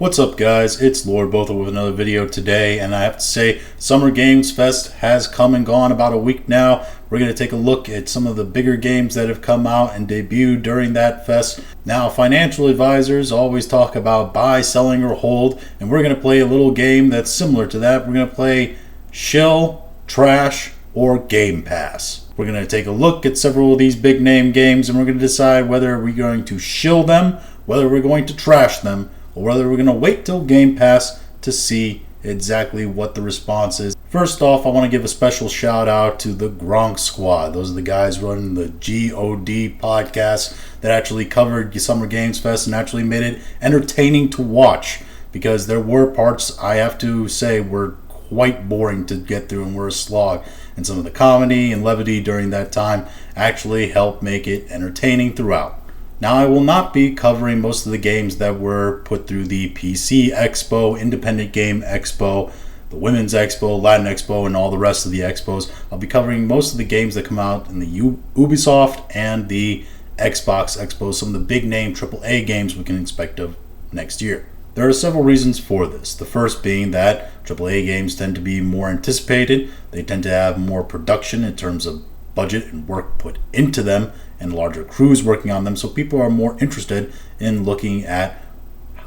What's up, guys? It's Lord Bothell with another video today, and I have to say Summer Games Fest has come and gone about a week now. We're going to take a look at some of the bigger games that have come out and debuted during that fest. Now, financial advisors always talk about buy, selling, or hold, and we're going to play a little game that's similar to that. We're going to play Shill, Trash, or Game Pass. We're going to take a look at several of these big name games, and we're going to decide whether we're going to shill them, whether we're going to trash them, or whether we're going to wait till Game Pass to see exactly what the response is. First off, I want to give a special shout out to the Gronk Squad. Those are the guys running the GOD podcast that actually covered Summer Games Fest and actually made it entertaining to watch, because there were parts, I have to say, were quite boring to get through and were a slog. And some of the comedy and levity during that time actually helped make it entertaining throughout. Now, I will not be covering most of the games that were put through the PC Expo, Independent Game Expo, the Women's Expo, Latin Expo, and all the rest of the expos. I'll be covering most of the games that come out in the Ubisoft and the Xbox Expo, some of the big name AAA games we can expect of next year. There are several reasons for this. The first being that AAA games tend to be more anticipated. They tend to have more production in terms of budget and work put into them, and larger crews working on them, so people are more interested in looking at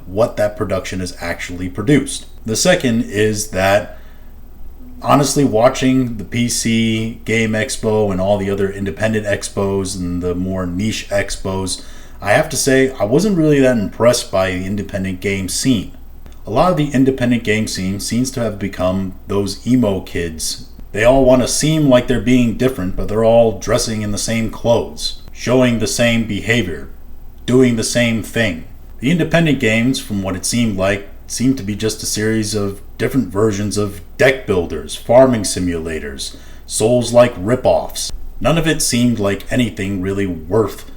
what that production is actually produced. The second is that, honestly, watching the PC Game Expo and all the other independent expos and the more niche expos, I have to say I wasn't really that impressed by the independent game scene. A lot of the independent game scene seems to have become those emo kids. They all want to seem like they're being different, but they're all dressing in the same clothes, showing the same behavior, doing the same thing. The independent games, from what it seemed like, seemed to be just a series of different versions of deck builders, farming simulators, Souls-like ripoffs. None of it seemed like anything really worth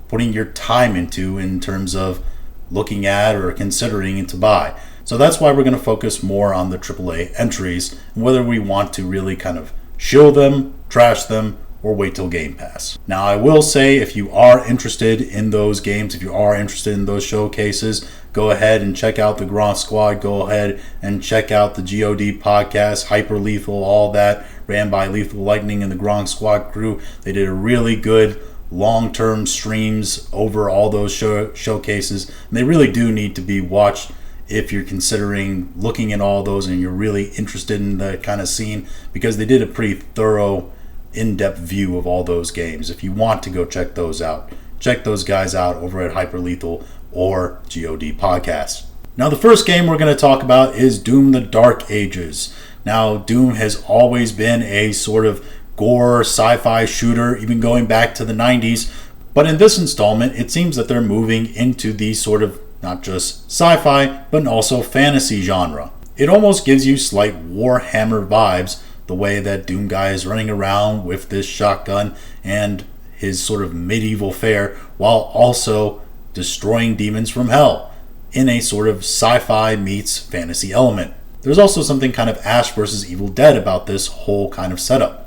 putting your time into in terms of looking at or considering it to buy. So that's why we're going to focus more on the AAA entries, and whether we want to really kind of shill them, trash them, or wait till Game Pass. Now, I will say, if you are interested in those games, if you are interested in those showcases, go ahead and check out the Gronk Squad. Go ahead and check out the GOD podcast, Hyper Lethal, all that, ran by Lethal Lightning and the Gronk Squad crew. They did a really good long-term streams over all those showcases, and they really do need to be watched if you're considering looking at all those and you're really interested in that kind of scene, because they did a pretty thorough, in-depth view of all those games. If you want to go check those out, check those guys out over at Hyper Lethal or GOD Podcast. Now, the first game we're going to talk about is Doom: The Dark Ages. Now, Doom has always been a sort of gore sci-fi shooter, even going back to the 90s, but in this installment, it seems that they're moving into the sort of not just sci-fi, but also fantasy genre. It almost gives you slight Warhammer vibes, the way that Doom Guy is running around with this shotgun and his sort of medieval fare, while also destroying demons from hell in a sort of sci-fi meets fantasy element. There's also something kind of Ash vs. Evil Dead about this whole kind of setup.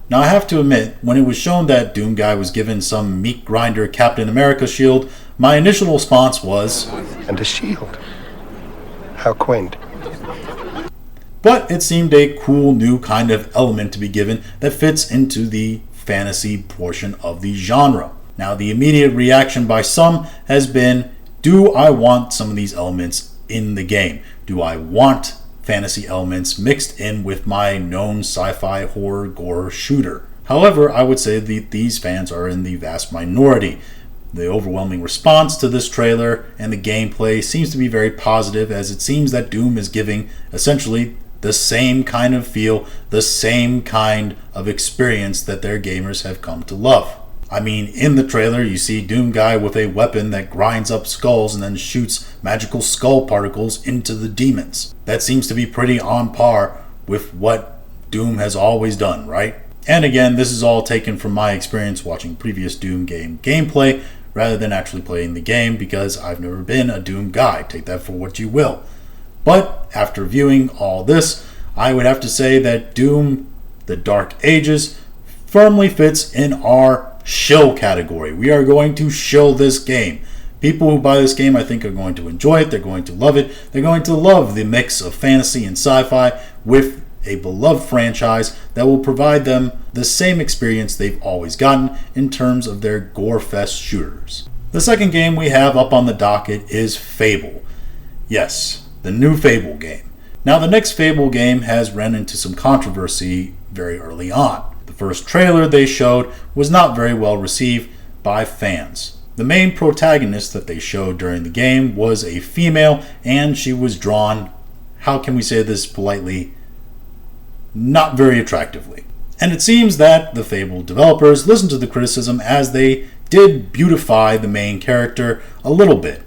Now, I have to admit, when it was shown that Doom Guy was given some meat grinder Captain America shield, my initial response was, "And a shield. How quaint." But it seemed a cool new kind of element to be given that fits into the fantasy portion of the genre. Now, the immediate reaction by some has been, do I want some of these elements in the game? Do I want fantasy elements mixed in with my known sci-fi horror gore shooter? However, I would say that these fans are in the vast minority. The overwhelming response to this trailer and the gameplay seems to be very positive, as it seems that Doom is giving essentially the same kind of feel, the same kind of experience that their gamers have come to love. I mean, in the trailer, you see Doom Guy with a weapon that grinds up skulls and then shoots magical skull particles into the demons. That seems to be pretty on par with what Doom has always done, right? And again, this is all taken from my experience watching previous Doom game gameplay rather than actually playing the game, because I've never been a Doom guy. Take that for what you will. But after viewing all this, I would have to say that Doom: The Dark Ages firmly fits in our shill category. We are going to shill this game. People who buy this game, I think, are going to enjoy it. They're going to love it. They're going to love the mix of fantasy and sci-fi with a beloved franchise that will provide them the same experience they've always gotten in terms of their gore-fest shooters. The second game we have up on the docket is Fable. Yes, the new Fable game. Now, the next Fable game has run into some controversy very early on. The first trailer they showed was not very well received by fans. The main protagonist that they showed during the game was a female, and she was drawn, how can we say this politely, not very attractively. And it seems that the Fable developers listened to the criticism as they did beautify the main character a little bit.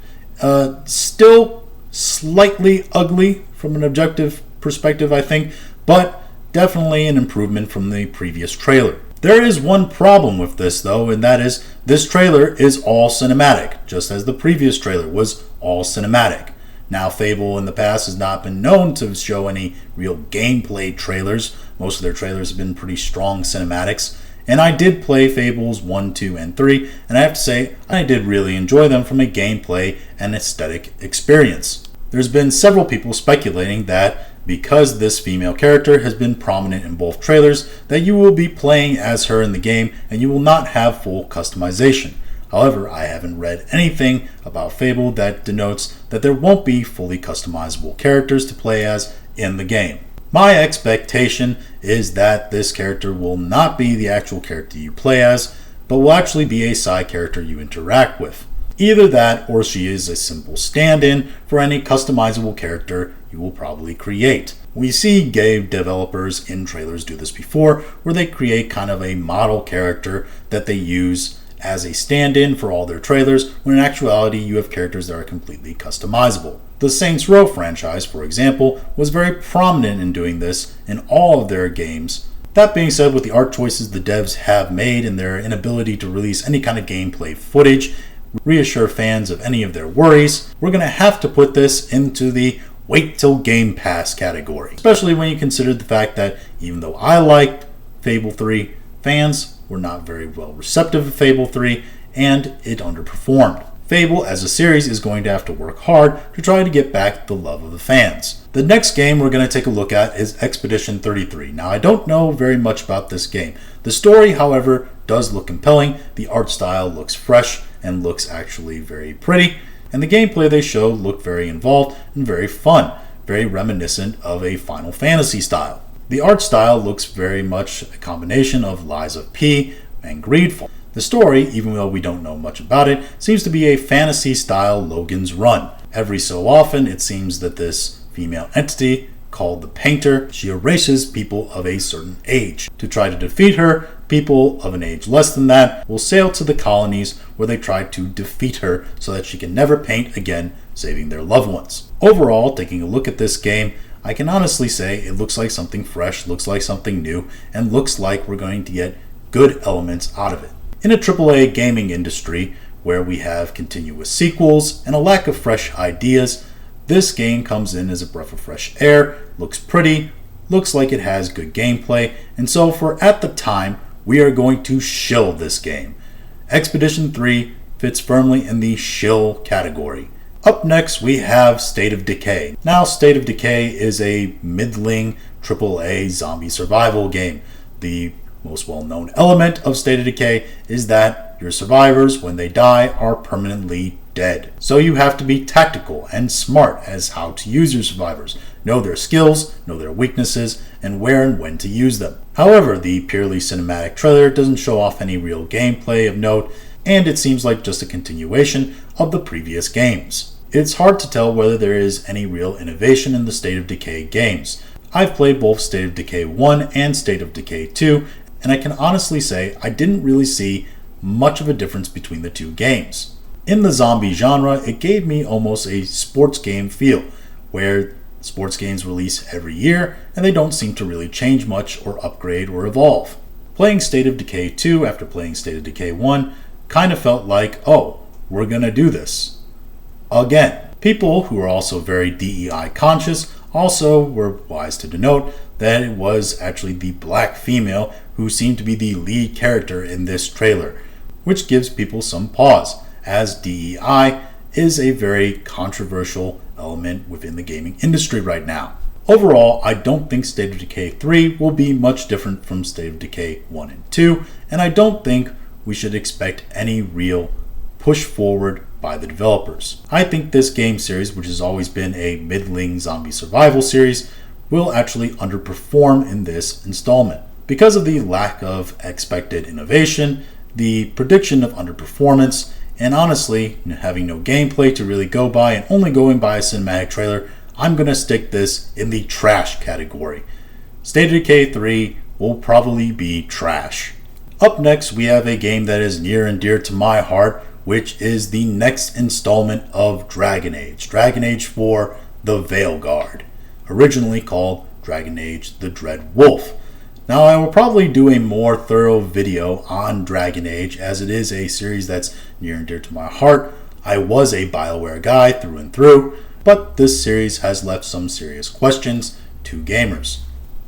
Still slightly ugly from an objective perspective, I think, but definitely an improvement from the previous trailer. There is one problem with this, though, and that is this trailer is all cinematic, just as the previous trailer was all cinematic. Now, Fable in the past has not been known to show any real gameplay trailers. Most of their trailers have been pretty strong cinematics. And I did play Fables 1, 2, and 3, and I have to say, I did really enjoy them from a gameplay and aesthetic experience. There's been several people speculating that because this female character has been prominent in both trailers, that you will be playing as her in the game and you will not have full customization. However, I haven't read anything about Fable that denotes that there won't be fully customizable characters to play as in the game. My expectation is that this character will not be the actual character you play as, but will actually be a side character you interact with. Either that, or she is a simple stand-in for any customizable character you will probably create. We see game developers in trailers do this before, where they create kind of a model character that they use as a stand-in for all their trailers, when in actuality you have characters that are completely customizable. The Saints Row franchise, for example, was very prominent in doing this in all of their games. That being said, with the art choices the devs have made and their inability to release any kind of gameplay footage, reassure fans of any of their worries, we're going to have to put this into the wait till Game Pass category. Especially when you consider the fact that even though I liked Fable 3, fans were not very well receptive of Fable 3, and it underperformed. Fable as a series is going to have to work hard to try to get back the love of the fans. The next game we're going to take a look at is Expedition 33. Now, I don't know very much about this game. The story, however, does look compelling. The art style looks fresh and looks actually very pretty. And the gameplay they showed looked very involved and very fun, very reminiscent of a Final Fantasy style. The art style looks very much a combination of Lies of P and Greedfall. The story, even though we don't know much about it, seems to be a fantasy-style Logan's Run. Every so often, it seems that this female entity, called the Painter, she erases people of a certain age. To try to defeat her, people of an age less than that will sail to the colonies where they try to defeat her so that she can never paint again, saving their loved ones. Overall, taking a look at this game, I can honestly say it looks like something fresh, looks like something new, and looks like we're going to get good elements out of it. In a AAA gaming industry where we have continuous sequels and a lack of fresh ideas, this game comes in as a breath of fresh air, looks pretty, looks like it has good gameplay, and so for at the time, we are going to shill this game. Expedition 3 fits firmly in the shill category. Up next, we have State of Decay. Now, State of Decay is a middling AAA zombie survival game. The most well-known element of State of Decay is that your survivors, when they die, are permanently dead. So you have to be tactical and smart as how to use your survivors. Know their skills, know their weaknesses, and where and when to use them. However, the purely cinematic trailer doesn't show off any real gameplay of note, and it seems like just a continuation of the previous games. It's hard to tell whether there is any real innovation in the State of Decay games. I've played both State of Decay 1 and State of Decay 2, and I can honestly say I didn't really see much of a difference between the two games. In the zombie genre, it gave me almost a sports game feel, where sports games release every year and they don't seem to really change much or upgrade or evolve. Playing State of Decay 2 after playing State of Decay 1 kind of felt like, oh, we're gonna do this again. People who are also very DEI conscious also were wise to denote that it was actually the black female who seemed to be the lead character in this trailer, which gives people some pause, as DEI is a very controversial element within the gaming industry right now. Overall, I don't think State of Decay 3 will be much different from State of Decay 1 and 2, and I don't think we should expect any real push forward by the developers. I think this game series, which has always been a middling zombie survival series, will actually underperform in this installment. Because of the lack of expected innovation, the prediction of underperformance, and honestly, having no gameplay to really go by and only going by a cinematic trailer, I'm going to stick this in the trash category. State of Decay 3 will probably be trash. Up next, we have a game that is near and dear to my heart, which is the next installment of Dragon Age. Dragon Age 4, The Veilguard, originally called Dragon Age The Dread Wolf. Now, I will probably do a more thorough video on Dragon Age, as it is a series that's near and dear to my heart. I was a BioWare guy through and through, but this series has left some serious questions to gamers.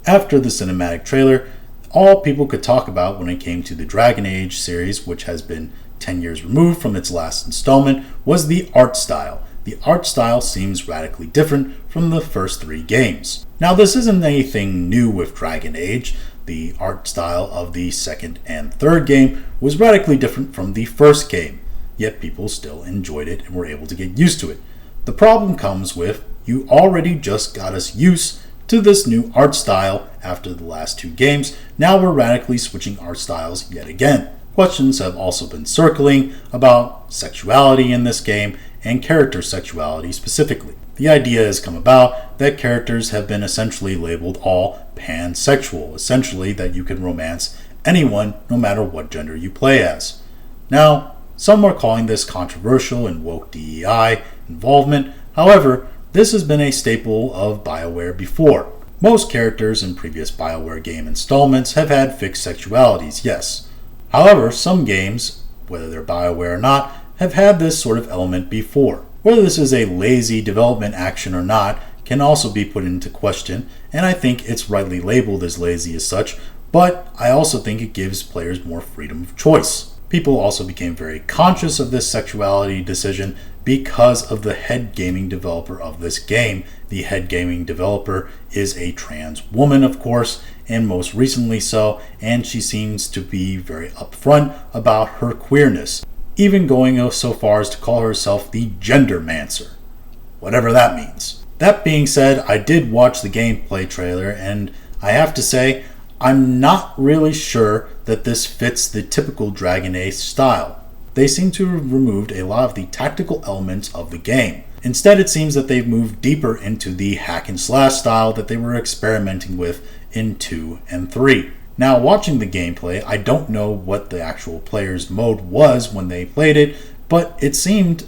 After the cinematic trailer, all people could talk about when it came to the Dragon Age series, which has been 10 years removed from its last installment, was the art style. The art style seems radically different from the first 3 games. Now, this isn't anything new with Dragon Age. The art style of the second and third game was radically different from the first game, yet people still enjoyed it and were able to get used to it. The problem comes with you already just got us used to this new art style after the last 2 games. Now we're radically switching art styles yet again. Questions have also been circling about sexuality in this game and character sexuality specifically. The idea has come about that characters have been essentially labeled all pansexual, essentially that you can romance anyone no matter what gender you play as. Now, some are calling this controversial and woke DEI involvement. However, this has been a staple of BioWare before. Most characters in previous BioWare game installments have had fixed sexualities, yes. However, some games, whether they're BioWare or not, have had this sort of element before. Whether this is a lazy development action or not can also be put into question, and I think it's rightly labeled as lazy as such, but I also think it gives players more freedom of choice. People also became very conscious of this sexuality decision because of the head gaming developer of this game. The head gaming developer is a trans woman, of course, and most recently so, and she seems to be very upfront about her queerness, even going so far as to call herself the Gendermancer, whatever that means. That being said, I did watch the gameplay trailer, and I have to say, I'm not really sure that this fits the typical Dragon Age style. They seem to have removed a lot of the tactical elements of the game. Instead, it seems that they've moved deeper into the hack and slash style that they were experimenting with in 2 and 3. Now, watching the gameplay, I don't know what the actual player's mode was when they played it, but it seemed,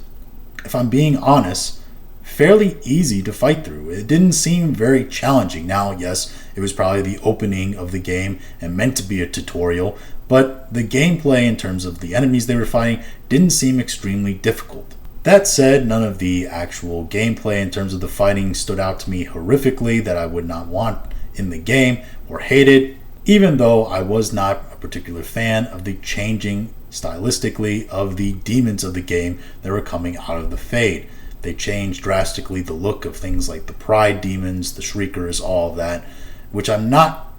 if I'm being honest, fairly easy to fight through. It didn't seem very challenging. Now, yes, it was probably the opening of the game and meant to be a tutorial, but the gameplay in terms of the enemies they were fighting didn't seem extremely difficult. That said, none of the actual gameplay in terms of the fighting stood out to me horrifically that I would not want in the game or hated, even though I was not a particular fan of the changing stylistically of the demons of the game that were coming out of the Fade. They changed drastically the look of things like the Pride demons, the Shriekers, all of that, which I'm not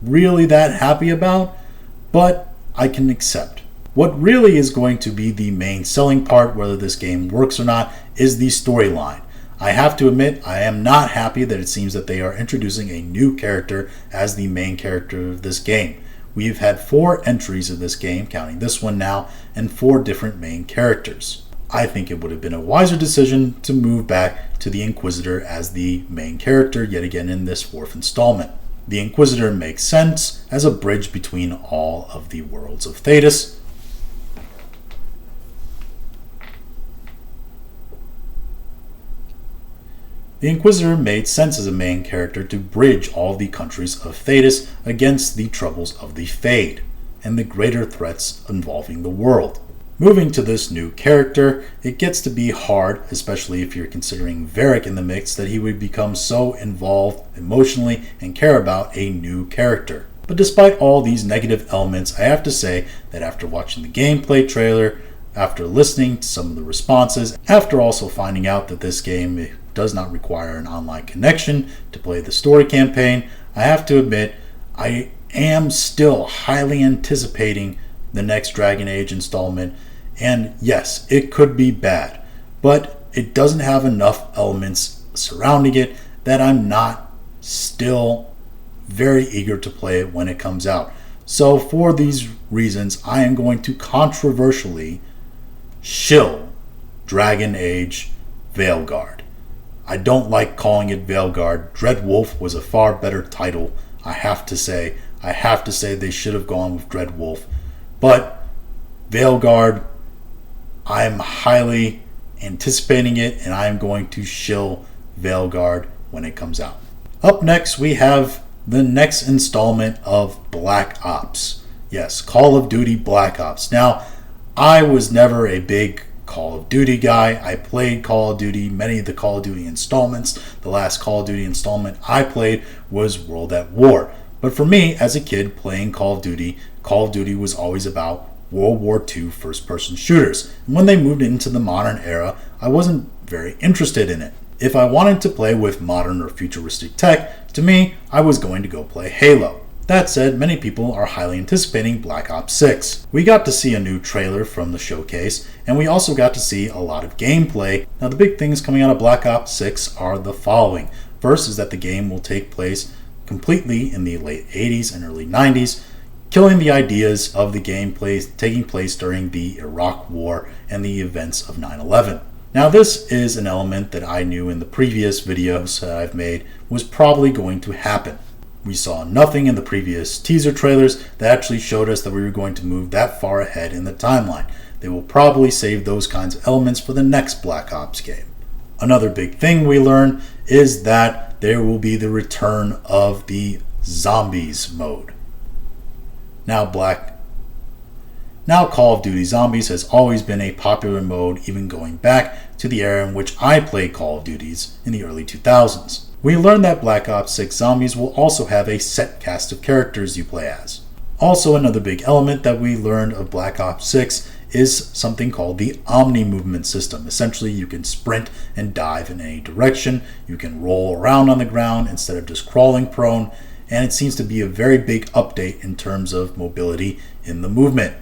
really that happy about, but I can accept. What really is going to be the main selling part, whether this game works or not, is the storyline. I have to admit, I am not happy that it seems that they are introducing a new character as the main character of this game. We've had 4 entries of this game, counting this one now, and 4 different main characters. I think it would have been a wiser decision to move back to the Inquisitor as the main character yet again in this 4th installment. The Inquisitor makes sense as a bridge between all of the worlds of Thedas. The Inquisitor made sense as a main character to bridge all the countries of Thedas against the troubles of the Fade and the greater threats involving the world. Moving to this new character, it gets to be hard, especially if you're considering Varric in the mix, that he would become so involved emotionally and care about a new character. But despite all these negative elements, I have to say that after watching the gameplay trailer, after listening to some of the responses, after also finding out that this game does not require an online connection to play the story campaign, I have to admit I am still highly anticipating the next Dragon Age installment. And yes, it could be bad, but it doesn't have enough elements surrounding it that I'm not still very eager to play it when it comes out. So for these reasons, I am going to controversially shill Dragon Age Veilguard. I don't like calling it Veilguard. Dreadwolf was a far better title, I have to say. I have to say they should have gone with Dreadwolf. But Veilguard, I'm highly anticipating it, and I am going to shill Veilguard when it comes out. Up next, we have the next installment of Black Ops. Yes, Call of Duty Black Ops. Now, I was never a big Call of Duty guy. I played Call of Duty, many of the Call of Duty installments. The last Call of Duty installment I played was World at War. But for me, as a kid playing Call of Duty was always about World War II first-person shooters. And when they moved into the modern era, I wasn't very interested in it. If I wanted to play with modern or futuristic tech, to me, I was going to go play Halo. That said, many people are highly anticipating Black Ops 6. We got to see a new trailer from the showcase, and we also got to see a lot of gameplay. Now, the big things coming out of Black Ops 6 are the following. First is that the game will take place completely in the late 80s and early 90s, killing the ideas of the gameplay taking place during the Iraq War and the events of 9/11. Now, this is an element that I knew in the previous videos that I've made was probably going to happen. We saw nothing in the previous teaser trailers that actually showed us that we were going to move that far ahead in the timeline. They will probably save those kinds of elements for the next Black Ops game. Another big thing we learned is that there will be the return of the Zombies mode. Now Call of Duty Zombies has always been a popular mode, even going back to the era in which I played Call of Duties in the early 2000s. We learned that Black Ops 6 Zombies will also have a set cast of characters you play as. Also, another big element that we learned of Black Ops 6 is something called the Omni movement system. Essentially, you can sprint and dive in any direction, you can roll around on the ground instead of just crawling prone, and it seems to be a very big update in terms of mobility in the movement.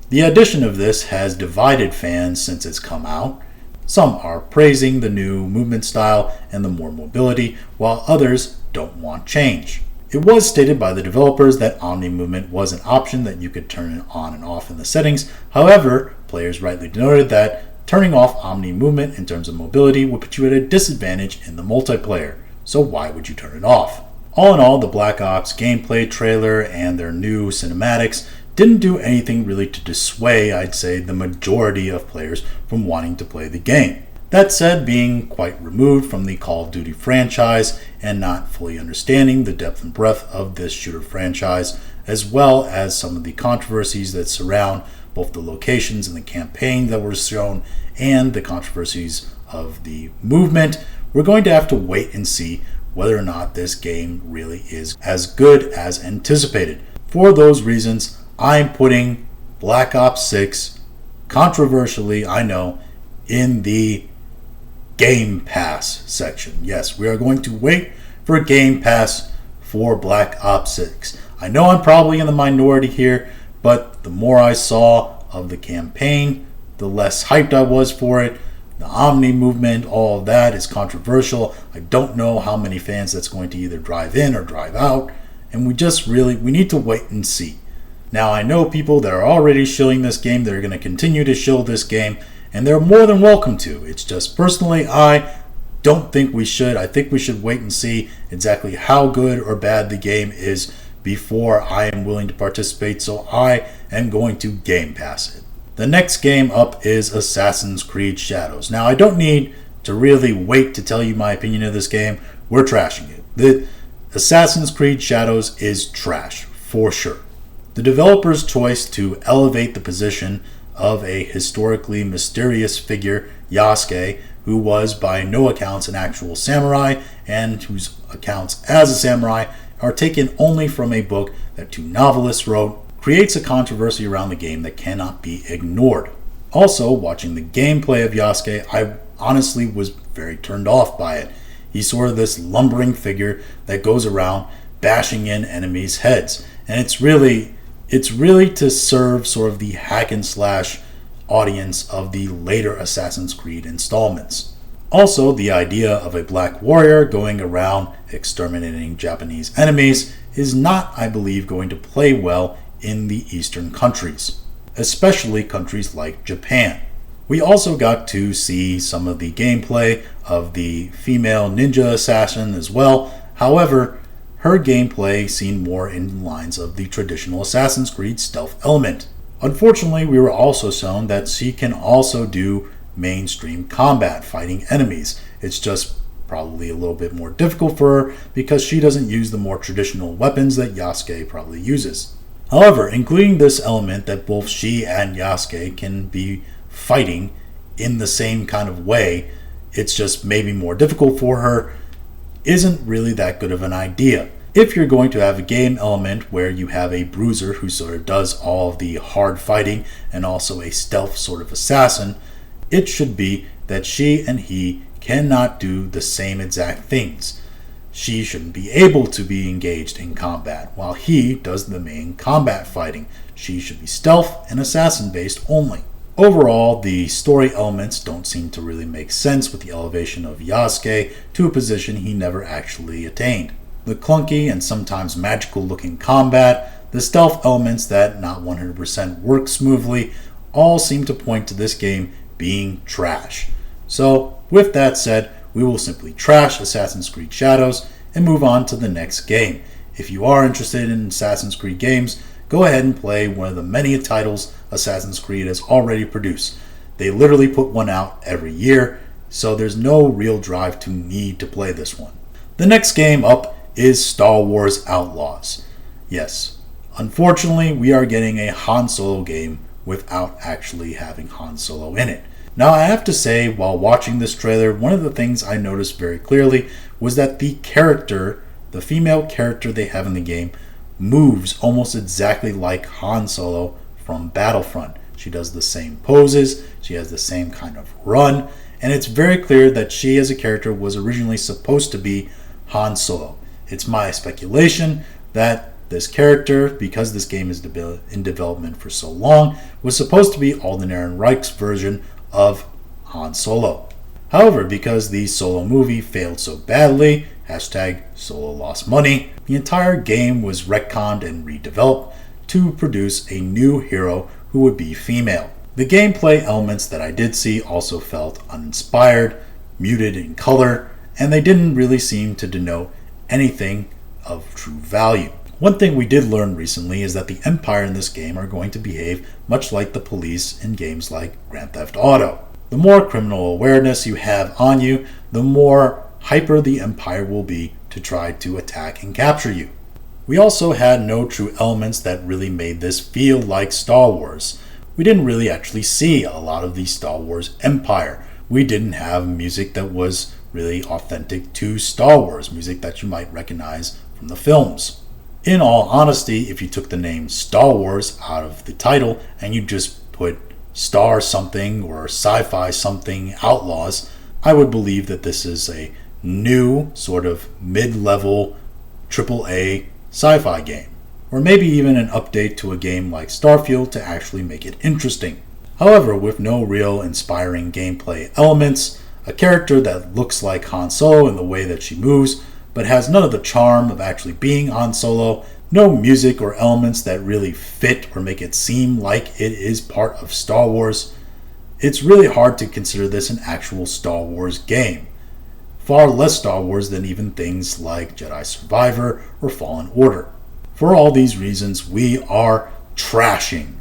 The addition of this has divided fans since it's come out. Some are praising the new movement style and the more mobility, while others don't want change. It was stated by the developers that Omni movement was an option that you could turn on and off in the settings. However, players rightly noted that turning off Omni movement in terms of mobility would put you at a disadvantage in the multiplayer. So why would you turn it off? All in all, the Black Ops gameplay trailer and their new cinematics didn't do anything really to dissuade, I'd say, the majority of players from wanting to play the game. That said, being quite removed from the Call of Duty franchise and not fully understanding the depth and breadth of this shooter franchise, as well as some of the controversies that surround both the locations and the campaign that were shown and the controversies of the movement, we're going to have to wait and see whether or not this game really is as good as anticipated. For those reasons, I'm putting Black Ops 6, controversially, I know, in the Game Pass section. Yes, we are going to wait for a Game Pass for Black Ops 6. I know I'm probably in the minority here, but the more I saw of the campaign, the less hyped I was for it. The Omni movement, all of that is controversial. I don't know how many fans that's going to either drive in or drive out, and we need to wait and see. Now, I know people that are already shilling this game, they're going to continue to shill this game, and they're more than welcome to. It's just, personally, I don't think we should. I think we should wait and see exactly how good or bad the game is before I am willing to participate, so I am going to Game Pass it. The next game up is Assassin's Creed Shadows. Now, I don't need to really wait to tell you my opinion of this game. We're trashing it. The Assassin's Creed Shadows is trash, for sure. The developer's choice to elevate the position of a historically mysterious figure, Yasuke, who was by no accounts an actual samurai, and whose accounts as a samurai are taken only from a book that two novelists wrote, creates a controversy around the game that cannot be ignored. Also, watching the gameplay of Yasuke, I honestly was very turned off by it. He's sort of this lumbering figure that goes around bashing in enemies' heads. And it's really to serve sort of the hack and slash audience of the later Assassin's Creed installments. Also, the idea of a black warrior going around exterminating Japanese enemies is not, I believe, going to play well in the Eastern countries, especially countries like Japan. We also got to see some of the gameplay of the female ninja assassin as well. However, her gameplay seemed more in the lines of the traditional Assassin's Creed stealth element. Unfortunately, we were also shown that she can also do mainstream combat, fighting enemies. It's just probably a little bit more difficult for her because she doesn't use the more traditional weapons that Yasuke probably uses. However, including this element that both she and Yasuke can be fighting in the same kind of way, it's just maybe more difficult for her, isn't really that good of an idea. If you're going to have a game element where you have a bruiser who sort of does all of the hard fighting and also a stealth sort of assassin, it should be that she and he cannot do the same exact things. She shouldn't be able to be engaged in combat, while he does the main combat fighting. She should be stealth and assassin based only. Overall, the story elements don't seem to really make sense with the elevation of Yasuke to a position he never actually attained. The clunky and sometimes magical looking combat, the stealth elements that not 100% work smoothly, all seem to point to this game being trash. So, with that said, we will simply trash Assassin's Creed Shadows and move on to the next game. If you are interested in Assassin's Creed games, go ahead and play one of the many titles Assassin's Creed has already produced. They literally put one out every year, so there's no real drive to need to play this one. The next game up is Star Wars Outlaws. Yes, unfortunately, we are getting a Han Solo game without actually having Han Solo in it. Now, I have to say, while watching this trailer, one of the things I noticed very clearly was that the female character they have in the game, moves almost exactly like Han Solo from Battlefront. She does the same poses, she has the same kind of run, and it's very clear that she as a character was originally supposed to be Han Solo. It's my speculation that this character, because this game is in development for so long, was supposed to be Alden Ehrenreich's version of Han Solo. However, because the Solo movie failed so badly, #Solo lost money, the entire game was retconned and redeveloped to produce a new hero who would be female. The gameplay elements that I did see also felt uninspired, muted in color, and they didn't really seem to denote anything of true value. One thing we did learn recently is that the Empire in this game are going to behave much like the police in games like Grand Theft Auto. The more criminal awareness you have on you, the more hyper the Empire will be to try to attack and capture you. We also had no true elements that really made this feel like Star Wars. We didn't really actually see a lot of the Star Wars Empire. We didn't have music that was really authentic to Star Wars, music that you might recognize from the films. In all honesty, if you took the name Star Wars out of the title and you just put Star something or Sci-Fi something Outlaws, I would believe that this is a new sort of mid-level AAA sci-fi game, or maybe even an update to a game like Starfield to actually make it interesting. However, with no real inspiring gameplay elements, a character that looks like Han Solo in the way that she moves, but has none of the charm of actually being Han Solo, no music or elements that really fit or make it seem like it is part of Star Wars, it's really hard to consider this an actual Star Wars game. Far less Star Wars than even things like Jedi Survivor or Fallen Order. For all these reasons, we are trashing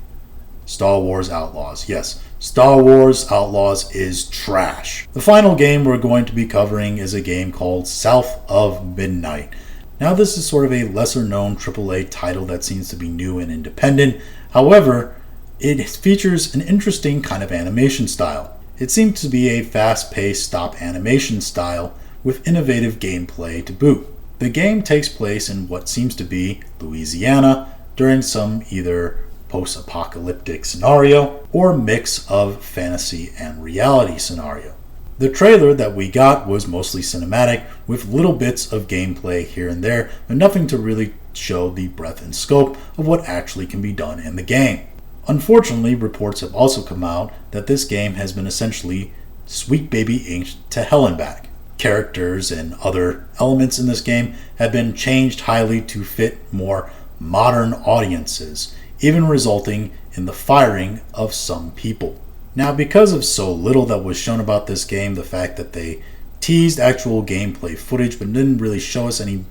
Star Wars Outlaws. Yes, Star Wars Outlaws is trash. The final game we're going to be covering is a game called South of Midnight. Now, this is sort of a lesser known AAA title that seems to be new and independent. However, it features an interesting kind of animation style. It seems to be a fast-paced stop animation style with innovative gameplay to boot. The game takes place in what seems to be Louisiana during some either post-apocalyptic scenario or mix of fantasy and reality scenario. The trailer that we got was mostly cinematic with little bits of gameplay here and there, but nothing to really show the breadth and scope of what actually can be done in the game. Unfortunately, reports have also come out that this game has been essentially Sweet Baby Inked to hell and back. Characters and other elements in this game have been changed highly to fit more modern audiences, even resulting in the firing of some people. Now, because of so little that was shown about this game, the fact that they teased actual gameplay footage but didn't really show us any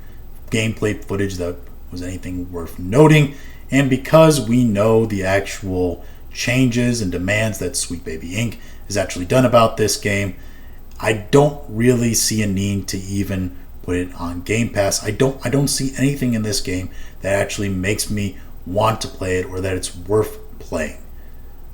gameplay footage that was anything worth noting, and because we know the actual changes and demands that Sweet Baby Inc. has actually done about this game, I don't really see a need to even put it on Game Pass. I don't see anything in this game that actually makes me want to play it or that it's worth playing.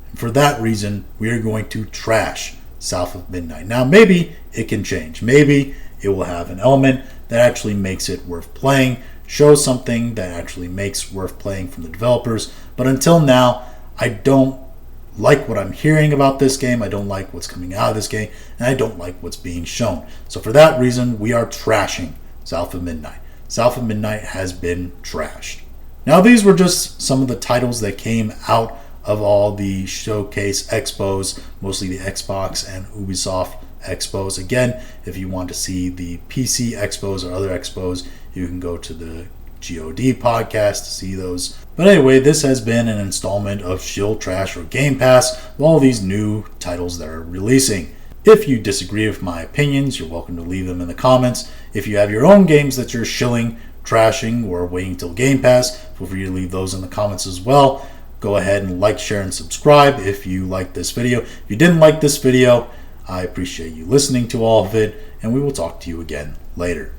And for that reason, we are going to trash South of Midnight. Now, maybe it can change. Maybe it will have an element that actually makes it worth playing, shows something that actually makes worth playing from the developers. But until now, I don't like what I'm hearing about this game. I don't like what's coming out of this game, and I don't like what's being shown. So for that reason, we are trashing South of Midnight. South of Midnight has been trashed. Now, these were just some of the titles that came out of all the showcase expos, mostly the Xbox and Ubisoft expos. Again, if you want to see the PC expos or other expos, you can go to the GOD podcast to see those. But anyway, this has been an installment of Shill Trash or Game Pass with all these new titles that are releasing. If you disagree with my opinions, you're welcome to leave them in the comments. If you have your own games that you're shilling, trashing, or waiting till Game Pass, feel free to leave those in the comments as well. Go ahead and like, share, and subscribe if you liked this video. If you didn't like this video, I appreciate you listening to all of it, and we will talk to you again later.